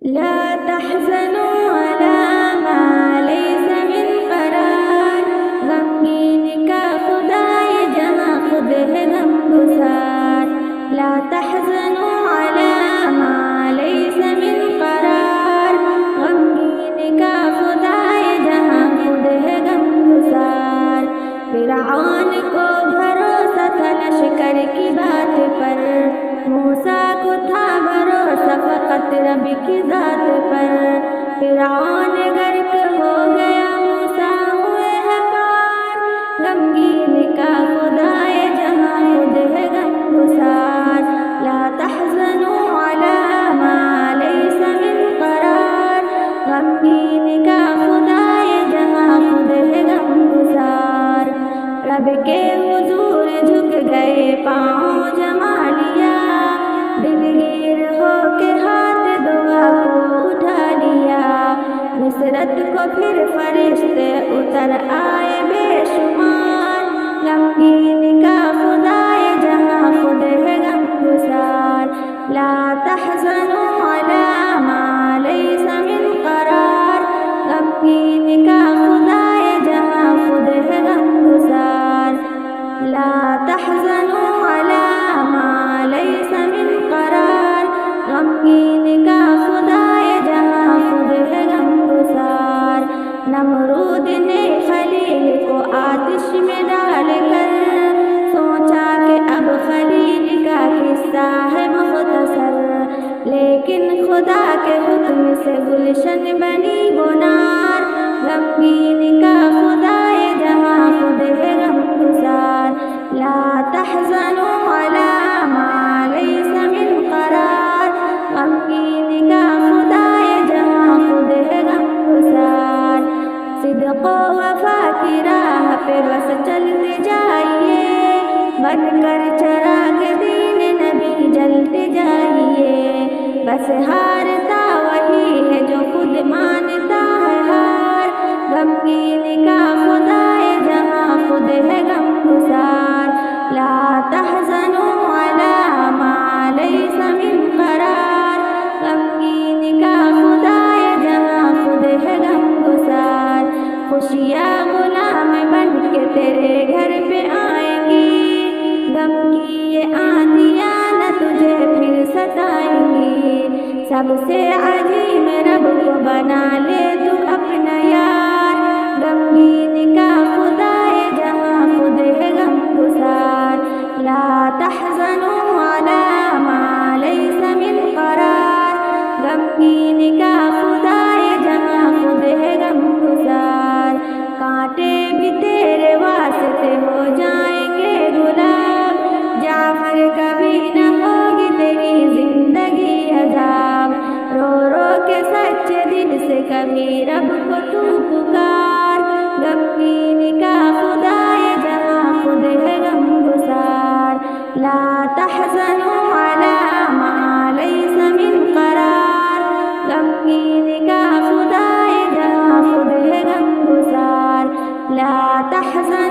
لا تحزنوا على ما ليس من قرار، غمگین کا خدا یہ جہاں خود ہے غمگسار. لا تحزنوا على ما ليس من قرار، غمگین کا خدا یہ جہاں خود ہے غمگسار. فرعون کو بھروسہ تھا لشکر کی بات پر، موسیٰ کو تھا بھروسہ فقط رب کی ذات پر. فرعون غرق ہو گیا، موسیٰ ہوئے ہیں پار، غمگین کا خدا ہے جہاں خود ہے غمگسار. لا تحزنوا على ما ليس من قرار، غمگین کا خدا ہے جہاں خود ہے غمگسار. رب کے حضور جھک گئے، پاؤں جما لیا، دلگیر ہو کے ہاتھ دعا کو اٹھا لیا. نصرت کو پھر فرشتے اتر آئے بے شمار، غمگین کا خدا ہے جہاں خود ہے غمگسار. لا تحزنوا على ما ليس من قرار، غمگین کا خدا ہے جہاں خود ہے غمگسار. لا تحزنوا على ما ليس من قرار، غمگین کا خدا ہے جہاں خود ہے غمگسار. نمرود نے خلیل کو آتش میں ڈال کر سوچا کہ اب خلیل کا قصہ ہے مختصر، لیکن خدا کے حکم سے گلشن بنی وہ نار، غمگین کا خدا ہے جہاں خود ہے غمگسار. لا تحزنوا على ما ليس من قرار، غمگین کا خدا ہے جہاں خود ہے غمگسار. صدق و وفا کی راہ پہ بس چلتے جائیے، بن کر چراغ دین نبی جلتے جائیے. بس ہارتا وہی ہے جو خود مانتا ہے ہار، غمگین کا خدا ہے جہاں خود ہے غمگسار. لا تحزنوا على ما ليس من قرار، غمگین کا خدا ہے جہاں خود ہے غمگسار. خوشیاں غلام بن کے تیرے گھر پہ آئیں گی، غم کی یہ آندیاں نہ تجھے پھر ستائیں گی. سب سے عظیم رب کو بنا لے تو اپنا یار، غمگین کا خدا ہے جہاں خود ہے غمگسار. لا تحزنوا على ما ليس من قرار، غمگین کا خدا ہے جہاں خود ہے غمگسار. کانٹے بھی تیرے واسطے ہو جائیں گے گلاب، جعفر کبھی نہ ہوگی تیری زندگی عذاب. رو رو کے سچے دل سے کبھی رب کو تو پکار، غمگین کا خدا ہے جہاں خود ہے غمگسار. لا تحزنوا على ما ليس من قرار، غمگین کا خدا ہے جہاں خود ہے غمگسار. لا تحزنوا